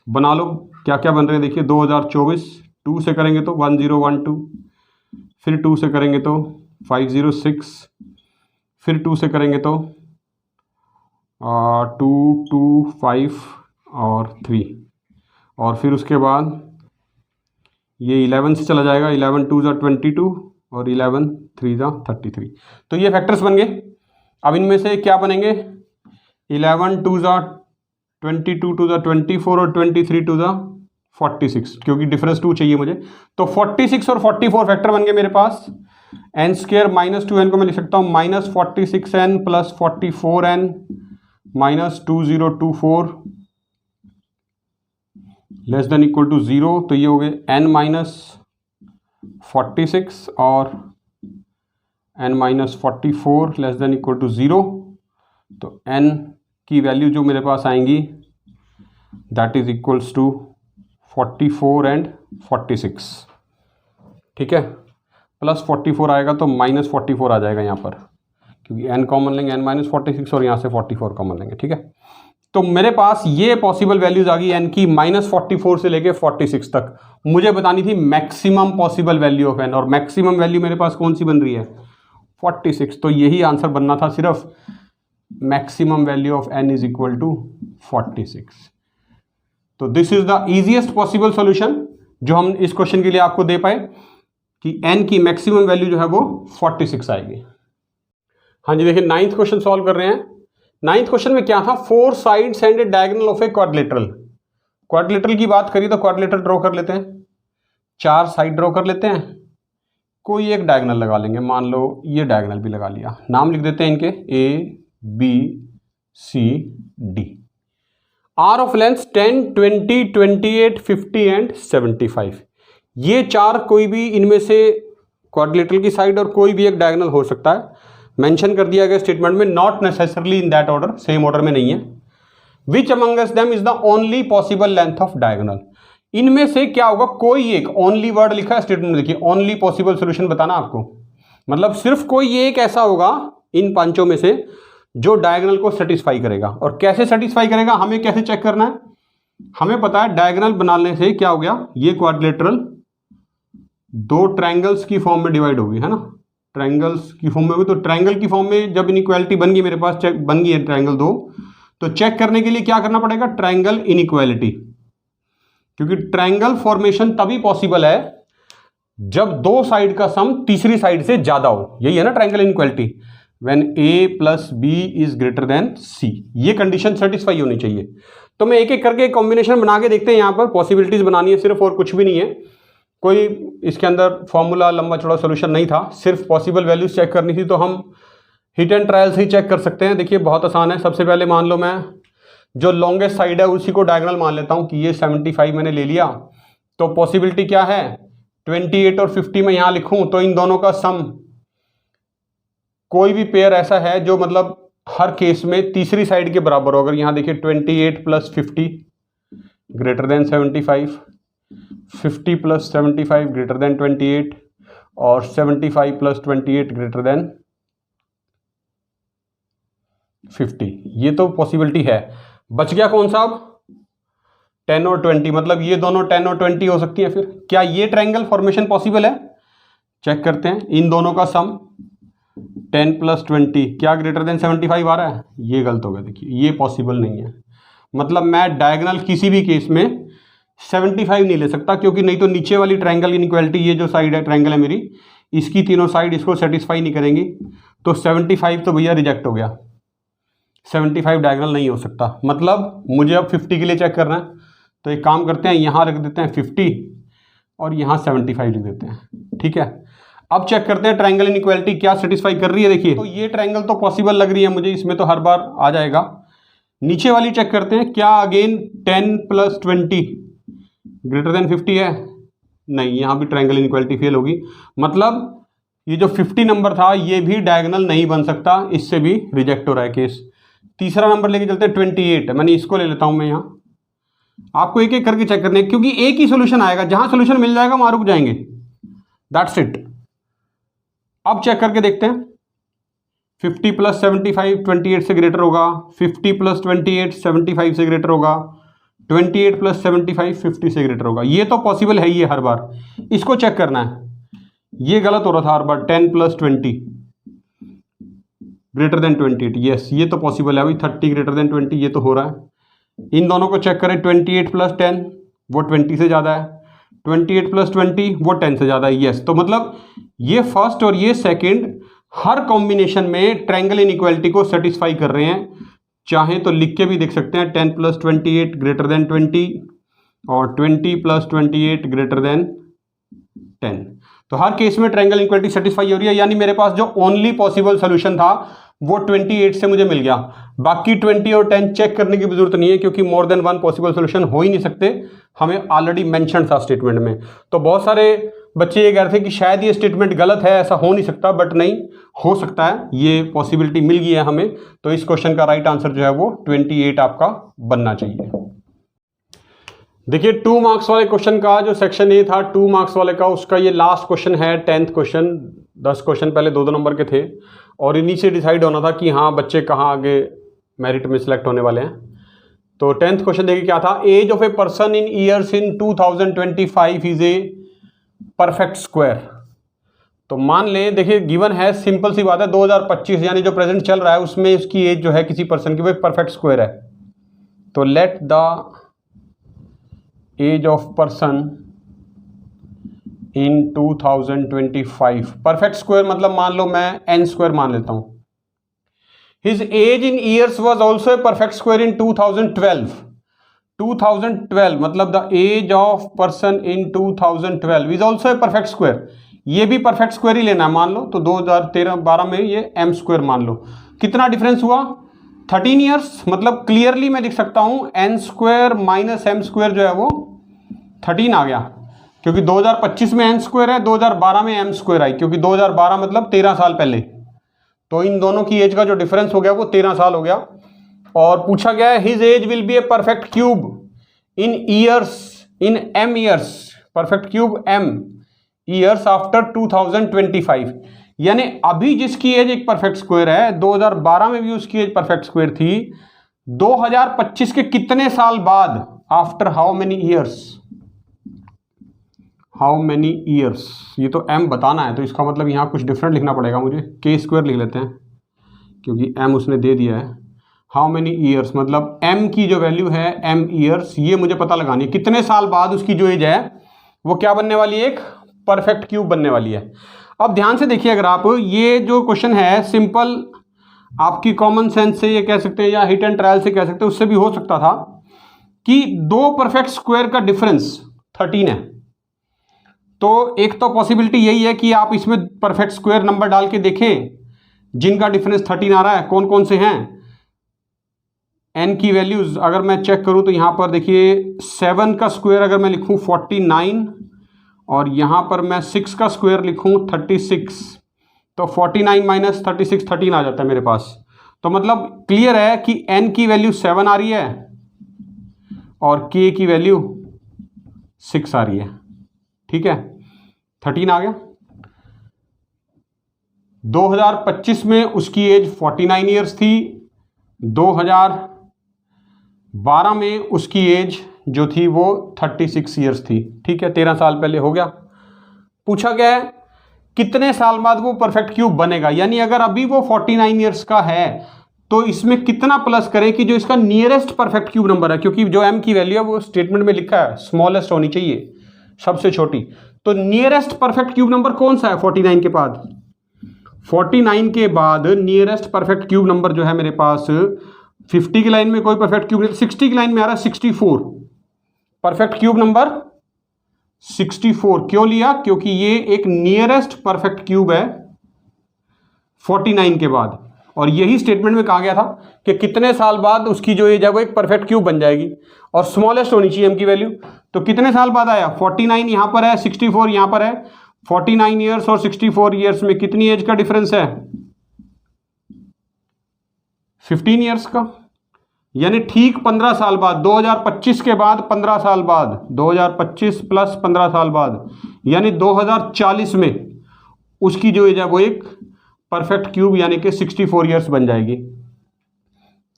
बना लो। क्या क्या बन रहे हैं देखिए, 2024 2 से करेंगे तो 1012, फिर 2 से करेंगे तो 506, फिर 2 से करेंगे तो 225 और 3, और फिर उसके बाद ये 11 से चला जाएगा, 11 2 = 22 और 11 3 = 33। तो ये फैक्टर्स बन गए। अब इनमें से क्या बनेंगे? 11 2 = 22 2 = 24 और 23 2 = 46, क्योंकि डिफरेंस 2 चाहिए मुझे। तो 46 और 44 फैक्टर बन गए मेरे पास। n² - 2n को मैं लिख सकता हूँ -46n + 44n - 2024 less than equal to 0, तो ये हो गए n माइनस 46 और n minus 44 less than equal to 0, तो n की वैल्यू जो मेरे पास आएंगी that is equals to 44 and 46, ठीक है। प्लस 44 आएगा तो माइनस 44 आ जाएगा यहाँ पर, क्योंकि n कॉमन लेंगे, n माइनस 46 और यहाँ से 44 कॉमन लेंगे, ठीक है। तो मेरे पास ये पॉसिबल वैल्यूज आ गई n की माइनस 44 से लेके 46 तक। मुझे बतानी थी maximum possible value of n, और मैक्सिमम वैल्यू मेरे पास कौन सी बन रही है 46, तो यही आंसर बनना था सिर्फ, maximum value of n is equal to 46। तो this is the easiest possible solution जो हम इस क्वेश्चन के लिए आपको दे पाए कि n की मैक्सिमम वैल्यू जो है वो 46 आएगी। हाँ जी, देखिए 9th क्वेश्चन सॉल्व कर रहे हैं। 9th क्वेश्चन में क्या था, 4 sides and A diagonal of a quadrilateral. Quadrilateral की बात करिए तो क्वाड्रिलेटरल ड्रॉ कर लेते हैं, 4 साइड ड्रॉ कर लेते हैं, कोई एक डायगोनल लगा लेंगे, मान लो ये डायगोनल भी लगा लिया, नाम लिख देते हैं इनके A B C D। Are of length 10 20 28 50 and 75। ये 4 कोई भी इनमें से क्वाड्रिलेटरल की साइड और कोई भी एक डायगोनल हो सकता है। मेंशन कर दिया गया स्टेटमेंट में, not necessarily in that order, same order में नहीं है। Which amongst them is the only possible length of diagonal. इनमें से क्या होगा, कोई एक, ओनली वर्ड लिखा है स्टेटमेंट में, देखिए ओनली पॉसिबल सॉल्यूशन बताना आपको, मतलब सिर्फ कोई एक ऐसा होगा इन पांचों में से जो डायगोनल को सेटिस्फाई करेगा। और कैसे सेटिस्फाई करेगा, हमें कैसे चेक करना है, हमें पता है डायगोनल बनाने से क्या हो गया, ये क्वाड्रिलेटरल 2 ट्रायंगल्स की फॉर्म में डिवाइड होगी, है ना, ट्रायंगल्स की फॉर्म में होगी। तो ट्रायंगल की फॉर्म में जब इनइक्वालिटी बन गई मेरे पास, चेक बन गई है ट्रायंगल 2, तो चेक करने के लिए क्या करना पड़ेगा, ट्रायंगल इनइक्वालिटी, क्योंकि ट्रायंगल फॉर्मेशन तभी पॉसिबल है जब 2 साइड का सम तीसरी साइड से ज्यादा हो, यही है ना triangle inequality, when a plus b is greater than c, ये कंडीशन सेटिस्फाई होनी चाहिए। तो मैं एक एक करके कॉम्बिनेशन बना के देखते हैं, यहां पर पॉसिबिलिटीज बनानी है सिर्फ, और कुछ भी नहीं है, कोई इसके अंदर फॉर्मूला लंबा चौड़ा सॉल्यूशन नहीं था, सिर्फ पॉसिबल वैल्यूज चेक करनी थी। तो हम हिट एंड ट्रायल से ही चेक कर सकते हैं। देखिए बहुत आसान है, सबसे पहले मान लो मैं जो लॉन्गेस्ट साइड है उसी को डायगोनल मान लेता हूं कि ये 75 मैंने ले लिया। तो पॉसिबिलिटी क्या है, 28 और 50 में यहां लिखूं तो इन दोनों का सम, कोई भी पेयर ऐसा है जो मतलब हर केस में तीसरी साइड के बराबर हो। अगर यहां देखिए 28 plus 50 greater than 75, 50 plus 75 greater than 28, और 75 प्लस 28 ग्रेटर देन 50, ये तो पॉसिबिलिटी है। बच गया कौन सा अब, 10 और 20, मतलब ये दोनों 10 और 20 हो सकती है। फिर क्या ये ट्रायंगल फॉर्मेशन पॉसिबल है, चेक करते हैं। इन दोनों का सम 10 प्लस 20 क्या ग्रेटर देन 75 आ रहा है, ये गलत हो गया, देखिए ये पॉसिबल नहीं है। मतलब मैं डायगोनल किसी भी केस में 75 नहीं ले सकता, क्योंकि नहीं तो नीचे वाली ट्रायंगल इनइक्वालिटी, ये जो साइड है ट्रायंगल है मेरी, इसकी तीनों साइड इसको सेटिस्फाई नहीं करेंगी। तो 75 तो भैया रिजेक्ट हो गया, 75 डायगोनल नहीं हो सकता। मतलब मुझे अब 50 के लिए चेक करना है, तो एक काम करते हैं, यहाँ रख देते हैं 50 और यहाँ 75 लिख देते हैं, ठीक है। अब चेक करते हैं ट्रायंगल इनइक्वालिटी क्या सेटिस्फाई कर रही है। देखिए तो ये ट्रायंगल तो पॉसिबल लग रही है मुझे, इसमें तो हर बार आ जाएगा। नीचे वाली चेक करते हैं, क्या अगेन 10 प्लस 20 ग्रेटर देन 50 है, नहीं, यहाँ भी ट्रायंगल इनइक्वालिटी फेल होगी। मतलब ये जो 50 नंबर था ये भी डायगोनल नहीं बन सकता, इससे भी रिजेक्ट हो रहा है केस। तीसरा नंबर लेके चलते हैं 28, मैंने इसको ले लेता हूं मैं, यहाँ आपको एक एक करके चेक करने, क्योंकि एक ही सोल्यूशन आएगा, जहां सोल्यूशन मिल जाएगा वहां रुक जाएंगे, दैट्स इट। अब चेक करके देखते हैं, 50 प्लस 75 28 से ग्रेटर होगा, 50 प्लस 28 75 से ग्रेटर होगा, 28 प्लस 75 50 से ग्रेटर होगा। ये तो पॉसिबल है ही है हर बार, इसको चेक करना है। ये गलत हो रहा था हर बार, 10 प्लस 20 ग्रेटर देन 28, यस ये तो पॉसिबल है। अभी 30 ग्रेटर देन 20 ये तो हो रहा है। इन दोनों को चेक करें, 28 प्लस 10 वो 20 से ज़्यादा है, 28 प्लस 20 वो 10 से ज़्यादा है, यस। तो मतलब ये फर्स्ट और ये सेकंड हर कॉम्बिनेशन में ट्रायंगल इनइक्वालिटी को सेटिस्फाई कर रहे हैं। चाहे तो लिख के भी देख सकते हैं, 10 प्लस 28 ग्रेटर देन 20 और 20 प्लस 28 ग्रेटर देन 10। तो हर केस में ट्रायंगल इनइक्वालिटी सेटिस्फाई हो रही है, यानी मेरे पास जो ओनली पॉसिबल सोल्यूशन था वो 28 से मुझे मिल गया। बाकी 20 और 10 चेक करने की जरूरत नहीं है, क्योंकि more than one possible solution हो ही नहीं सकते, हमें ऑलरेडी मेंशन था स्टेटमेंट में। तो बहुत सारे बच्चे ये कह रहे थे कि शायद ये स्टेटमेंट गलत है, ऐसा हो नहीं सकता, बट नहीं हो सकता है, ये पॉसिबिलिटी मिल गई है हमें। तो इस क्वेश्चन का राइट आंसर जो है वो 28 आपका बनना चाहिए। देखिए 2 मार्क्स वाले क्वेश्चन का जो सेक्शन ए था 2 मार्क्स वाले का, उसका ये लास्ट क्वेश्चन है 10th क्वेश्चन। 10 क्वेश्चन पहले 2-2 नंबर के थे और इन्हीं से डिसाइड होना था कि हाँ बच्चे कहाँ आगे मेरिट में सिलेक्ट होने वाले हैं। तो 10th क्वेश्चन देखिए क्या था, age of a person in years in 2025 is a perfect square. तो मान लें, देखिए गिवन है, सिंपल सी बात है, 2025 यानी जो प्रेजेंट चल रहा है उसमें उसकी एज जो है किसी पर्सन की वो एक परफेक्ट स्क्वायर है। तो let the age of person in 2025, perfect square मतलब मान लो मैं n स्क्वायर मान लेता हूं। His age in years was also a perfect square in 2012 मतलब the age of person in 2012 is also a perfect square. ये भी परफेक्ट स्क्वायर ही लेना है मान लो, तो 2013-12 में ये m स्क्वायर मान लो। कितना डिफरेंस हुआ? 13 ईयर्स। मतलब क्लियरली मैं लिख सकता हूं n square minus m square जो है वो 13 आ गया, क्योंकि 2025 में n स्क्वायर है, 2012 में m स्क्वायर आई, क्योंकि 2012 मतलब 13 साल पहले। तो इन दोनों की एज का जो डिफरेंस हो गया वो 13 साल हो गया। और पूछा गया है his age will be a perfect cube in years, in m years, perfect cube m years after 2025। यानी अभी जिसकी एज एक परफेक्ट स्क्वायर है, 2012 में भी उसकी एज परफेक्ट स्क्वायर थी, 2025 के कितने साल बाद, after how many years, how many years, ये तो m बताना है, तो इसका मतलब यहाँ कुछ डिफरेंट लिखना पड़ेगा मुझे, k स्क्वायर लिख लेते हैं क्योंकि m उसने दे दिया है। हाउ मेनी ईयर्स मतलब m की जो वैल्यू है m ईयर्स, ये मुझे पता लगानी है कितने साल बाद उसकी जो एज है वो क्या बनने वाली है, एक परफेक्ट क्यूब बनने वाली है। अब ध्यान से देखिए, अगर आप ये जो क्वेश्चन है सिंपल आपकी कॉमन सेंस से ये कह सकते हैं या हिट एंड ट्रायल से कह सकते हैं, उससे भी हो सकता था कि दो परफेक्ट स्क्वायर का डिफरेंस 13 है। तो एक तो पॉसिबिलिटी यही है कि आप इसमें परफेक्ट स्क्वायर नंबर डाल के देखें जिनका डिफरेंस 13 आ रहा है, कौन कौन से हैं। n की वैल्यूज अगर मैं चेक करूं तो यहां पर देखिए 7 का स्क्वायर अगर मैं लिखूं 49 और यहां पर मैं 6 का स्क्वायर लिखूं 36, तो 49 माइनस 36 13 आ जाता है मेरे पास। तो मतलब क्लियर है कि n की वैल्यू 7 आ रही है और k की वैल्यू 6 आ रही है, ठीक है, 13 आ गया। 2025 में उसकी एज 49 ईयर्स थी, 2012 में उसकी एज जो थी वो 36 ईयर्स थी, ठीक है, 13 साल पहले हो गया। पूछा गया है कितने साल बाद वो परफेक्ट क्यूब बनेगा, यानी अगर अभी वो 49 ईयर्स का है तो इसमें कितना प्लस करें कि जो इसका नियरेस्ट परफेक्ट क्यूब नंबर है, क्योंकि जो m की वैल्यू है वो स्टेटमेंट में लिखा है स्मॉलेस्ट होनी चाहिए, सबसे छोटी। तो नियरेस्ट परफेक्ट क्यूब नंबर कौन सा है 49 के बाद? 49 के बाद नियरेस्ट परफेक्ट क्यूब नंबर जो है मेरे पास 50 की लाइन में कोई परफेक्ट क्यूब नहीं, 60 की लाइन में आ रहा है 64, परफेक्ट क्यूब नंबर 64। क्यों लिया? क्योंकि ये एक नियरेस्ट परफेक्ट क्यूब है 49 के बाद, और यही स्टेटमेंट में कहा गया था कि कितने साल बाद उसकी जो एज है वो एक परफेक्ट क्यूब बन जाएगी और स्मॉलेस्ट होनी चाहिए m की वैल्यू। तो कितने साल बाद आया? 49 यहां पर है, 64 यहां पर है, 49 ईयर्स और 64 ईयर्स में कितनी एज का डिफरेंस है? 15 ईयर्स का, यानी ठीक 15 साल बाद, 2025 के बाद 15 साल बाद, 2025 प्लस 15 साल बाद, यानी 2040 में उसकी जो एज है वो एक परफेक्ट क्यूब यानी कि 64 ईयर्स बन जाएगी।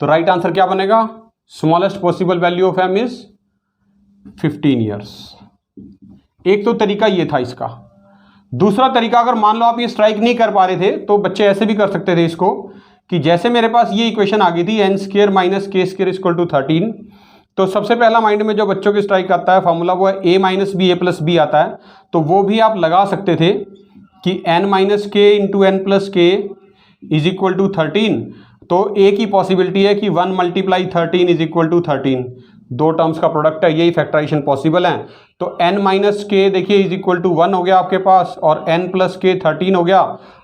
तो राइट आंसर क्या बनेगा? Smallest possible value of m is 15 years. एक तो तरीका ये था इसका। दूसरा तरीका, अगर मान लो आप ये स्ट्राइक नहीं कर पा रहे थे तो बच्चे ऐसे भी कर सकते थे इसको, कि जैसे मेरे पास ये इक्वेशन आ गई थी n square minus k square equal to 13, तो सबसे पहला माइंड में जो बच्चों की स्ट्राइक आता है फॉर्मूला वो है a minus b a plus b आता है, तो वो भी आप लगा सकते थे कि n माइनस के इंटू एन प्लस के इज इक्वल टू 13। तो a की पॉसिबिलिटी है कि 1 मल्टीप्लाई 13 इज इक्वल टू 13, दो टर्म्स का प्रोडक्ट है, यही फैक्टराइजेशन पॉसिबल है। तो n माइनस के देखिए इज इक्वल टू 1 हो गया आपके पास, और n प्लस के 13 हो गया।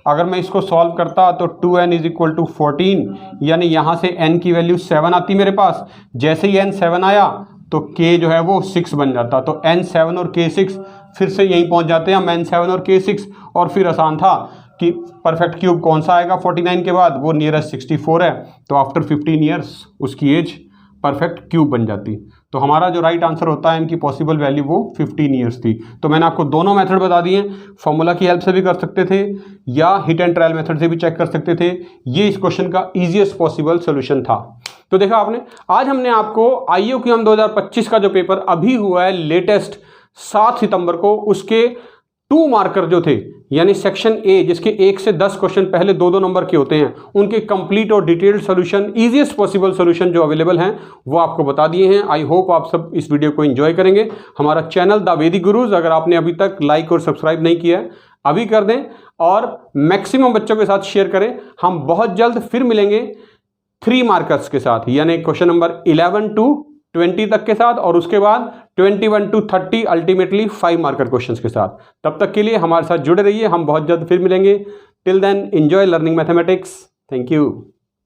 अगर मैं इसको सॉल्व करता तो 2n इज इक्वल टू 14, यानी यहाँ से n की वैल्यू 7 आती मेरे पास। जैसे ही n 7 आया तो k जो है वो 6 बन जाता। तो n 7 और k 6 फिर से यहीं पहुँच जाते हैं हम, n 7 और k 6। और फिर आसान था कि परफेक्ट क्यूब कौन सा आएगा 49 के बाद, वो नियरेस्ट 64 है। तो आफ्टर 15 ईयर्स उसकी एज परफेक्ट क्यूब बन जाती। तो हमारा जो राइट आंसर होता है इनकी पॉसिबल वैल्यू वो 15 ईयर्स थी। तो मैंने आपको दोनों मेथड बता दिए, फॉर्मूला की हेल्प से भी कर सकते थे या हिट एंड ट्रायल मेथड से भी चेक कर सकते थे। ये इस क्वेश्चन का इजीएस्ट पॉसिबल सोल्यूशन था। तो देखा आपने, आज हमने आपको IUQM 2025 का जो पेपर अभी हुआ है लेटेस्ट 7 सितंबर को, उसके 2 मार्कर जो थे, यानी सेक्शन ए जिसके 1 से 10 क्वेश्चन पहले 2-2 नंबर के होते हैं, उनके कंप्लीट और detailed solution, easiest possible solution जो अवेलेबल हैं वो आपको बता दिए हैं। आई होप आप सब इस वीडियो को एंजॉय करेंगे। हमारा चैनल द वैदिक गुरुज अगर आपने अभी तक लाइक और सब्सक्राइब नहीं किया है अभी कर दें, और मैक्सिमम बच्चों के साथ शेयर करें। हम बहुत जल्द फिर मिलेंगे 3 मार्कर्स के साथ, यानी क्वेश्चन नंबर 11 to 20 तक के साथ, और उसके बाद 21 to 30 अल्टीमेटली 5 मार्कर क्वेश्चंस के साथ। तब तक के लिए हमारे साथ जुड़े रहिए, हम बहुत जल्द फिर मिलेंगे। Till then enjoy learning mathematics. Thank you.